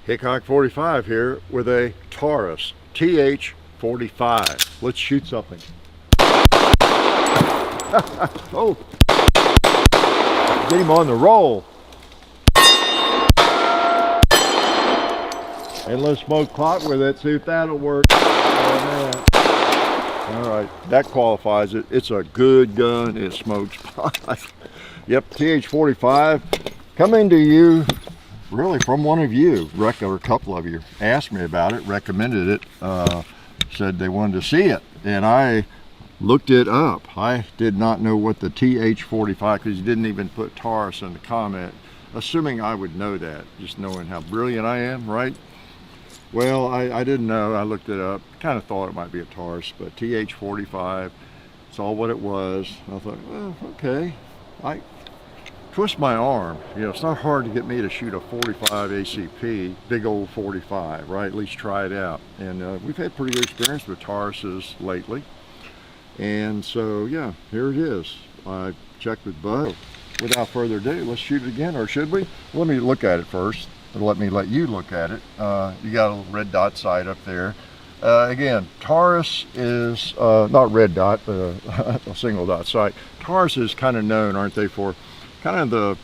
Hickok 45 here with a Taurus TH45. Let's shoot something. Oh, get him on the roll. And let's smoke pot with it, see if that'll work. Oh man. All right, that qualifies it. It's a good gun, it smokes pot. Yep, TH45 coming to you really from one of you, or a couple of you asked me about it, recommended it, said they wanted to see it, and I looked it up. I did not know what the TH45, because you didn't even put Taurus in the comment, assuming I would know that, just knowing how brilliant I am, right? Well, I didn't know. I looked it up, kind of thought it might be a Taurus, but TH45, saw what it was. I thought, well, okay, I twist my arm. You know, it's not hard to get me to shoot a 45 ACP, big old 45, right? At least try it out. And we've had pretty good experience with Tauruses lately. And so, yeah, here it is. I checked with Bud. Without further ado, let's shoot it again, or should we? Let me look at it first. Let me let you look at it. You got a little red dot sight up there. Again, Taurus is not red dot, but a single dot sight. Taurus is kind of known, aren't they, for kind of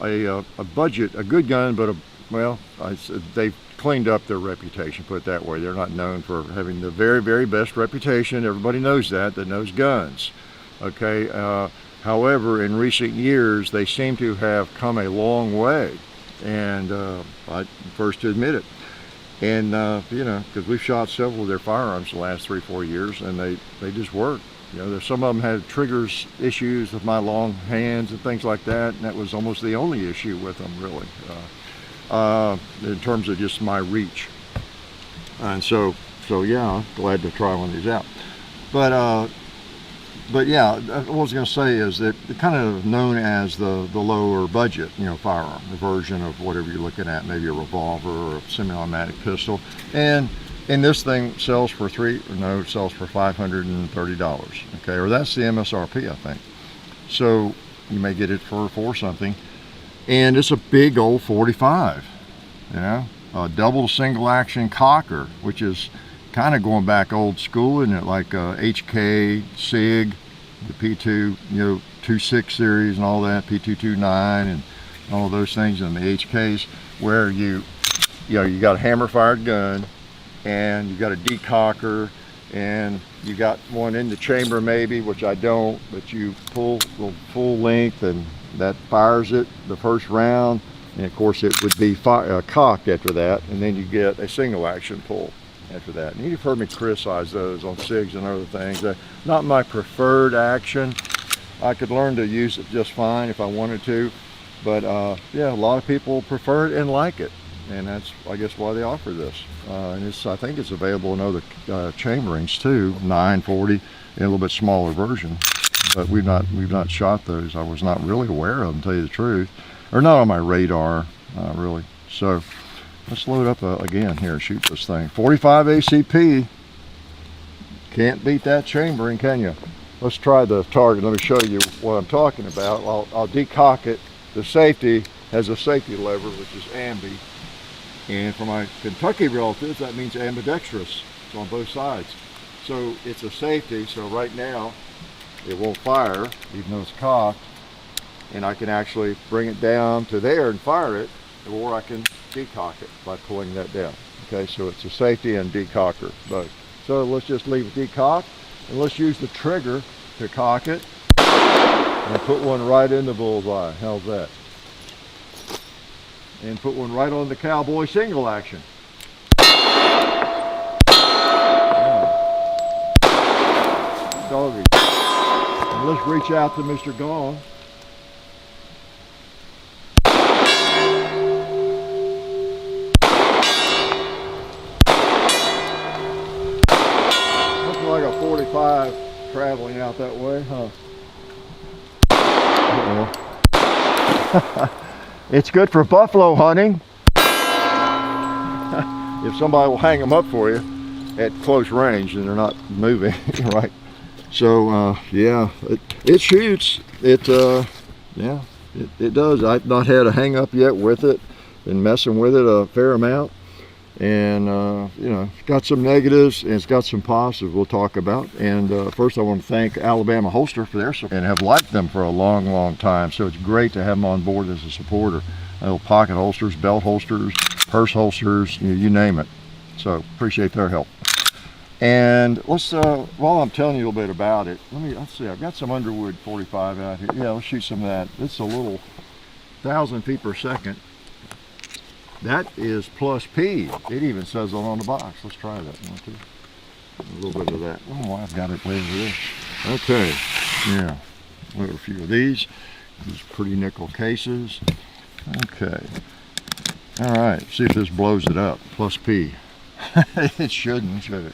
a budget, a good gun, but they've cleaned up their reputation, put it that way. They're not known for having the very, very best reputation. Everybody knows that knows guns. Okay. However, in recent years, they seem to have come a long way, and I'm first to admit it. And you know, because we've shot several of their firearms the last 3-4 years, and they just work. You know, there's some of them had triggers issues with my long hands and things like that, and that was almost the only issue with them, really, in terms of just my reach. And so yeah, I'm glad to try one of these out. But yeah, what I was going to say is that they're kind of known as the lower budget, you know, firearm, the version of whatever you're looking at, maybe a revolver or a semi-automatic pistol. And this thing sells for $530, okay, or that's the MSRP, I think. So you may get it for something, and it's a big old 45, you know, a double single action cocker, which is kind of going back old school, isn't it? Like HK, SIG, the P2, you know, 26 series and all that, P229 and all of those things, and the HKs, where you got a hammer fired gun, and you got a decocker, and you got one in the chamber maybe, which I don't, but you pull the full length and that fires it the first round, and of course it would be cocked after that, and then you get a single action pull after that. And you've heard me criticize those on SIGs and other things. Not my preferred action. I could learn to use it just fine if I wanted to, but yeah, a lot of people prefer it and like it. And that's, I guess, why they offer this. And I think it's available in other chamberings too, 940, in a little bit smaller version. But we've not shot those. I was not really aware of them, to tell you the truth, or not on my radar, really. So let's load up again here and shoot this thing. 45 ACP. Can't beat that chambering, can you? Let's try the target. Let me show you what I'm talking about. I'll decock it. The safety has a safety lever, which is ambi. And for my Kentucky relatives, that means ambidextrous. It's on both sides. So it's a safety, so right now it won't fire, even though it's cocked. And I can actually bring it down to there and fire it, or I can decock it by pulling that down. Okay, so it's a safety and decocker both. So let's just leave it decocked, and let's use the trigger to cock it and put one right in the bullseye. How's that? And put one right on the cowboy single action. Doggy. And let's reach out to Mr. Gone. Looks like a 45 traveling out that way, huh? It's good for buffalo hunting. If somebody will hang them up for you at close range and they're not moving, right? So yeah, it shoots. Yeah, it does. I've not had a hang up yet with it. Been messing with it a fair amount. And you know, it's got some negatives and it's got some positives we'll talk about. And first I want to thank Alabama Holster for their support, and have liked them for a long time, so it's great to have them on board as a supporter. Little pocket holsters, belt holsters, purse holsters, you name it. So appreciate their help. And let's while I'm telling you a little bit about it, let's see, I've got some Underwood 45 out here. Yeah, let's shoot some of that. It's a little 1,000 feet per second. That is plus P. It even says it on the box. Let's try that. A little bit of that. Oh, I've got it way over there. Okay, yeah, we have a few of these pretty nickel cases. Okay, all right, see if this blows it up. Plus P. It shouldn't, should it?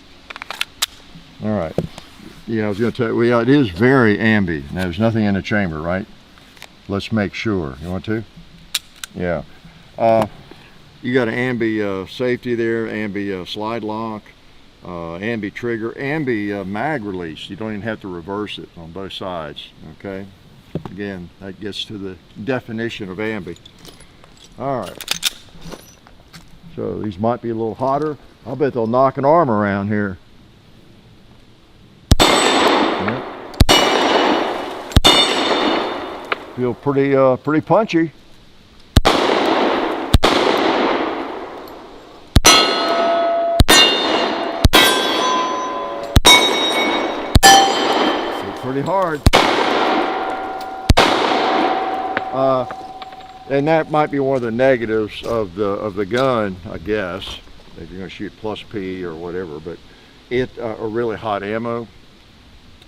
All right, yeah, I was going to tell you, it is very ambi. Now, there's nothing in the chamber, right? Let's make sure. You want to? Yeah. You got an ambi safety there, ambi slide lock, ambi trigger, ambi mag release. You don't even have to reverse it on both sides, okay? Again, that gets to the definition of ambi. All right. So these might be a little hotter. I'll bet they'll knock an arm around here. Yep. Feel pretty punchy. Pretty hard. And that might be one of the negatives of the gun, I guess, if you're going to shoot plus P or whatever. But it a really hot ammo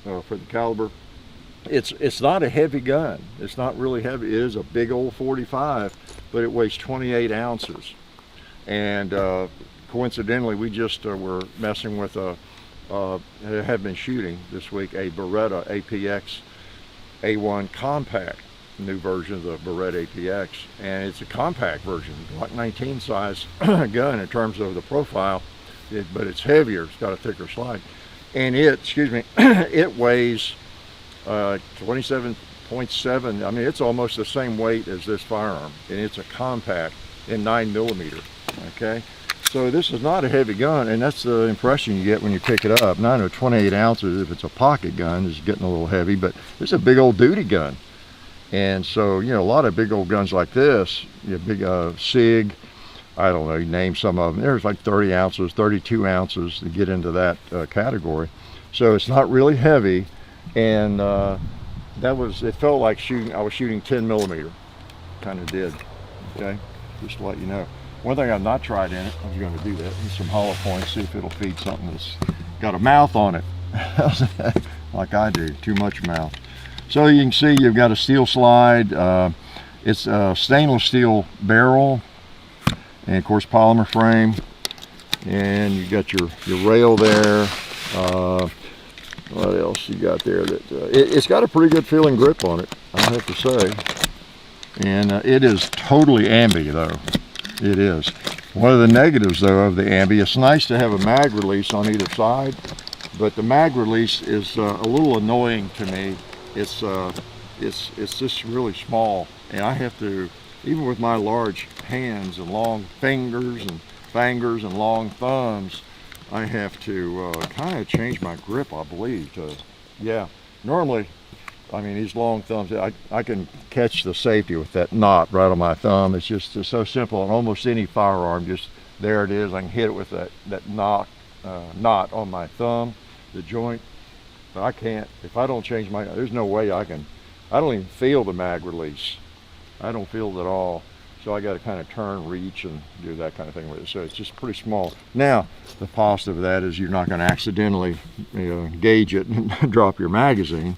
for the caliber. It's not a heavy gun. It's not really heavy. It is a big old 45, but it weighs 28 ounces. And coincidentally, we just were messing with have been shooting this week a Beretta APX A1 compact, new version of the Beretta APX, and it's a compact version, like 19 size gun in terms of the profile, but it's heavier. It's got a thicker slide, and it weighs 27.7. I mean, it's almost the same weight as this firearm, and it's a compact in 9mm. Okay. So this is not a heavy gun, and that's the impression you get when you pick it up. Now I know 28 ounces, if it's a pocket gun, is getting a little heavy, but it's a big old duty gun. And so, you know, a lot of big old guns like this, you know, big SIG, I don't know, you name some of them. There's like 30 ounces, 32 ounces to get into that category. So it's not really heavy, and it felt like I was shooting 10mm, kind of did, okay, just to let you know. One thing I've not tried in it, I was going to do that, use some hollow points, see if it'll feed something that's got a mouth on it, like I do, too much mouth. So you can see you've got a steel slide, it's a stainless steel barrel, and of course polymer frame, and you got your rail there. What else you got there? It's got a pretty good feeling grip on it, I have to say. And it is totally ambi though. It is. One of the negatives though of the ambi, it's nice to have a mag release on either side, but the mag release is a little annoying to me. It's just really small, and I have to, even with my large hands and long fingers and long thumbs, I have to kind of change my grip, I believe. Yeah, normally, I mean, these long thumbs, I can catch the safety with that knot right on my thumb. It's so simple. On almost any firearm, just there it is. I can hit it with that knot on my thumb, the joint. But I can't, if I don't change there's no way I don't even feel the mag release. I don't feel it at all. So I got to kind of turn, reach, and do that kind of thing with it. So it's just pretty small. Now, the positive of that is you're not going to accidentally gauge it and drop your magazine.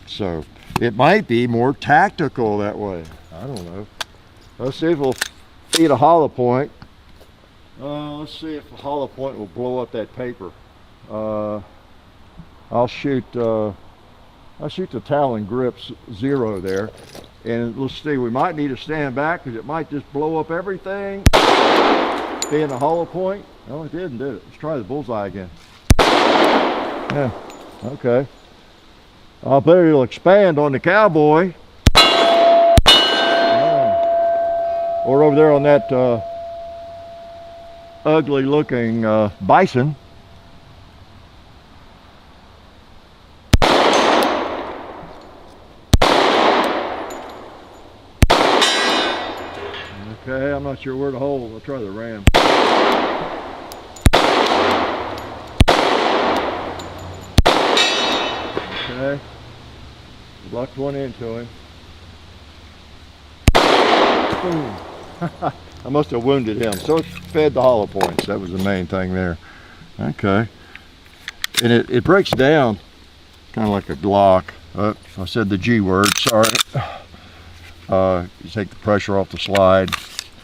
So it might be more tactical that way. I don't know. Let's see if we'll feed a hollow point. Let's see if the hollow point will blow up that paper. I'll shoot the Talon grips 0 there, and let's see. We might need to stand back because it might just blow up everything. Being a hollow point. No, it didn't, did it? Let's try the bullseye again. Yeah. Okay. I'll bet it'll expand on the cowboy. Or over there on that ugly looking bison. Okay, I'm not sure where to hold. I'll try the ram. Okay, lucked one into him. Boom. I must have wounded him, so it fed the hollow points. That was the main thing there. Okay, and it breaks down kind of like a Glock. I said the G word, sorry. You take the pressure off the slide.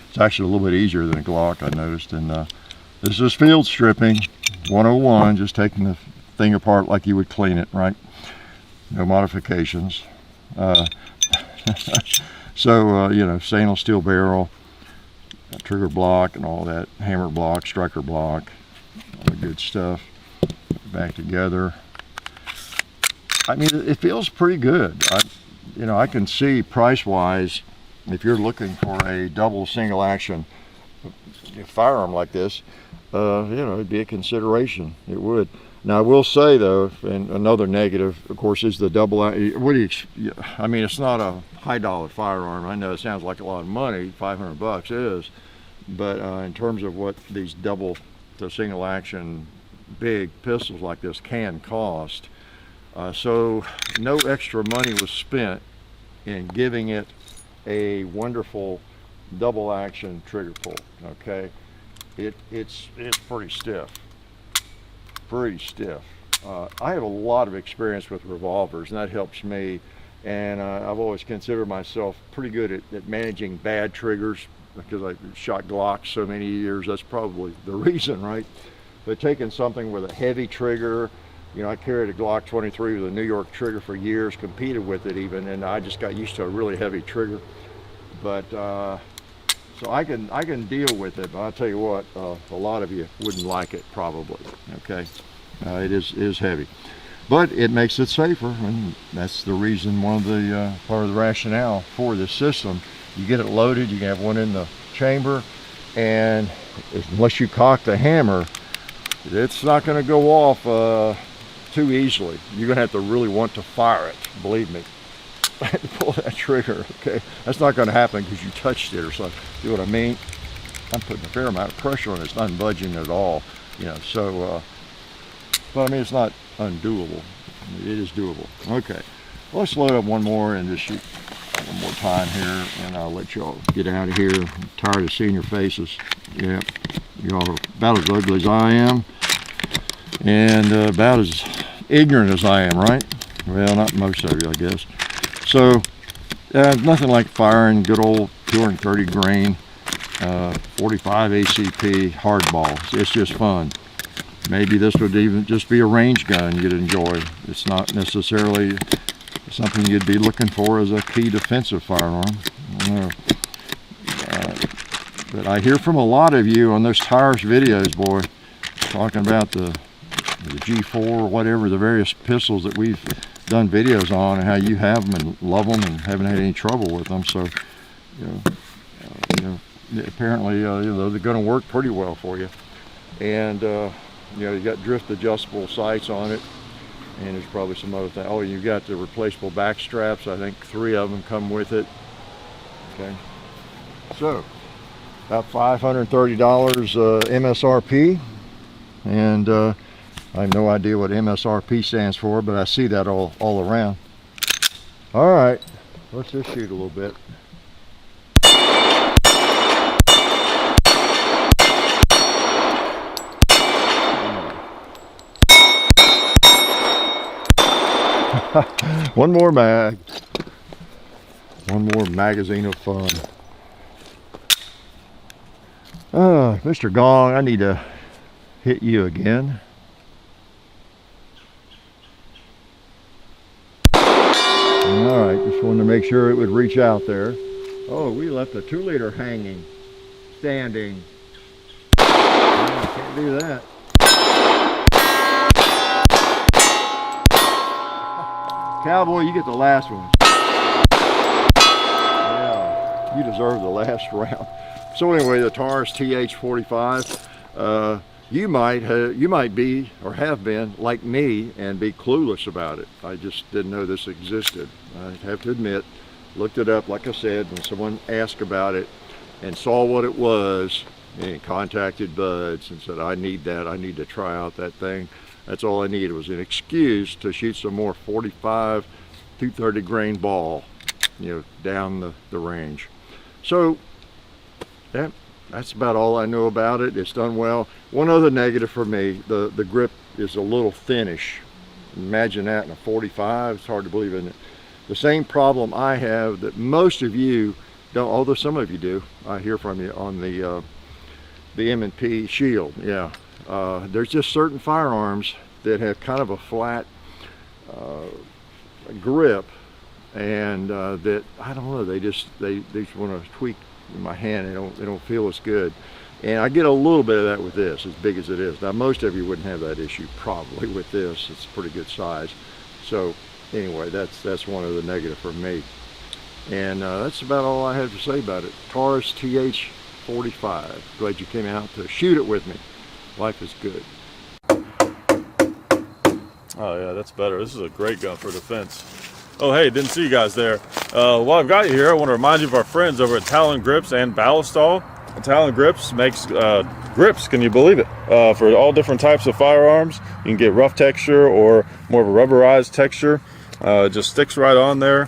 It's actually a little bit easier than a Glock, I noticed. And this is field stripping 101, just taking the thing apart like you would clean it, right? No modifications. So, you know, stainless steel barrel, trigger block and all that, hammer block, striker block, all the good stuff. Back together. I mean, it feels pretty good. You know, I can see price-wise, if you're looking for a double single action firearm like this, you know, it'd be a consideration. It would. Now, I will say though, and another negative, of course, is the double. What do you? I mean, it's not a high-dollar firearm. I know it sounds like a lot of money. $500 is, but in terms of what these double to single action big pistols like this can cost, so no extra money was spent in giving it a wonderful double action trigger pull. Okay, it's pretty stiff. Pretty stiff. I have a lot of experience with revolvers, and that helps me, and I've always considered myself pretty good at managing bad triggers because I shot Glocks so many years. That's probably the reason, right? But taking something with a heavy trigger, you know, I carried a Glock 23 with a New York trigger for years, competed with it even, and I just got used to a really heavy trigger. But so I can deal with it, but I'll tell you what, a lot of you wouldn't like it probably. Okay, it is heavy, but it makes it safer, and that's the reason, one of the part of the rationale for this system. You get it loaded, you can have one in the chamber, and unless you cock the hammer, it's not going to go off too easily. You're going to have to really want to fire it, believe me. Pull that trigger, okay? That's not going to happen because you touched it or something. See what I mean? I'm putting a fair amount of pressure on it. It's not budging at all, you know. So, but I mean, it's not undoable. It is doable. Okay, well, let's load up one more and just shoot one more time here, and I'll let y'all get out of here. I'm tired of seeing your faces. Yeah, y'all are about as ugly as I am, and about as ignorant as I am, right? Well, not most of you, I guess. So, nothing like firing good old 230 grain 45 ACP hardball. It's just fun. Maybe this would even just be a range gun you'd enjoy. It's not necessarily something you'd be looking for as a key defensive firearm. I don't know. But I hear from a lot of you on those Taurus videos, boy, talking about the G4 or whatever, the various pistols that we've done videos on, and how you have them and love them and haven't had any trouble with them. So, you know, apparently, you know, they're going to work pretty well for you. And you know, you got drift adjustable sights on it, and there's probably some other thing. Oh, you got the replaceable back straps. I think 3 of them come with it. Okay, so about $530 MSRP, and I have no idea what MSRP stands for, but I see that all around. All right, let's just shoot a little bit. One more mag. One more magazine of fun. Mr. Gong, I need to hit you again. Alright, just wanted to make sure it would reach out there. Oh, we left a 2-liter hanging, standing. Can't do that. Cowboy, you get the last one. Yeah, you deserve the last round. So anyway, the Taurus TH45. you might be or have been like me and be clueless about it. I just didn't know this existed. I have to admit, looked it up, like I said, when someone asked about it and saw what it was and contacted Buds and said, I need that, I need to try out that thing. That's all I needed was an excuse to shoot some more 45 230 grain ball, down the range. So that's about all I know about it. It's done well. One other negative for me, the grip is a little thinnish. Imagine that in a 45. It's hard to believe, isn't it? The same problem I have that most of you don't, although some of you do. I hear from you on the M&P Shield. Yeah, there's just certain firearms that have kind of a flat grip, and that, I don't know, they just want to tweak in my hand. They don't feel as good, and I get a little bit of that with this, as big as it is. Now most of you wouldn't have that issue probably with this. It's a pretty good size. So anyway, that's one of the negative for me, and that's about all I have to say about it. Taurus TH45. Glad you came out to shoot it with me. Life is good. Oh yeah, that's better. This is a great gun for defense. Oh hey, didn't see you guys there. While I've got you here, I want to remind you of our friends over at Talon Grips and Ballistol. Talon Grips makes grips, can you believe it, for all different types of firearms. You can get rough texture or more of a rubberized texture. It just sticks right on there.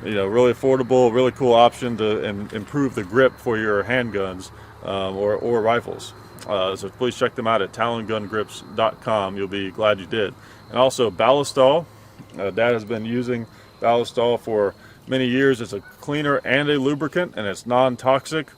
Really affordable, really cool option to improve the grip for your handguns or rifles. So please check them out at talongungrips.com. You'll be glad you did. And also Ballistol. Dad has been using Ballistol for many years. It's a cleaner and a lubricant, and it's non-toxic.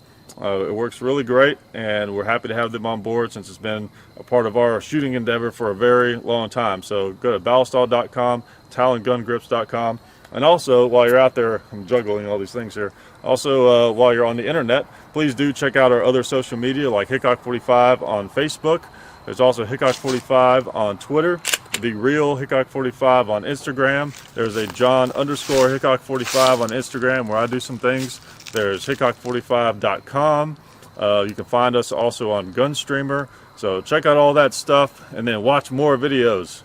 It works really great, and we're happy to have them on board since it's been a part of our shooting endeavor for a very long time. So go to ballistol.com, talongungrips.com. And also, while you're out there, I'm juggling all these things here. Also, while you're on the internet, please do check out our other social media like Hickok45 on Facebook. There's also Hickok45 on Twitter, The Real Hickok45 on Instagram. There's a John_Hickok45 on Instagram where I do some things. There's Hickok45.com. You can find us also on Gunstreamer. So check out all that stuff and then watch more videos.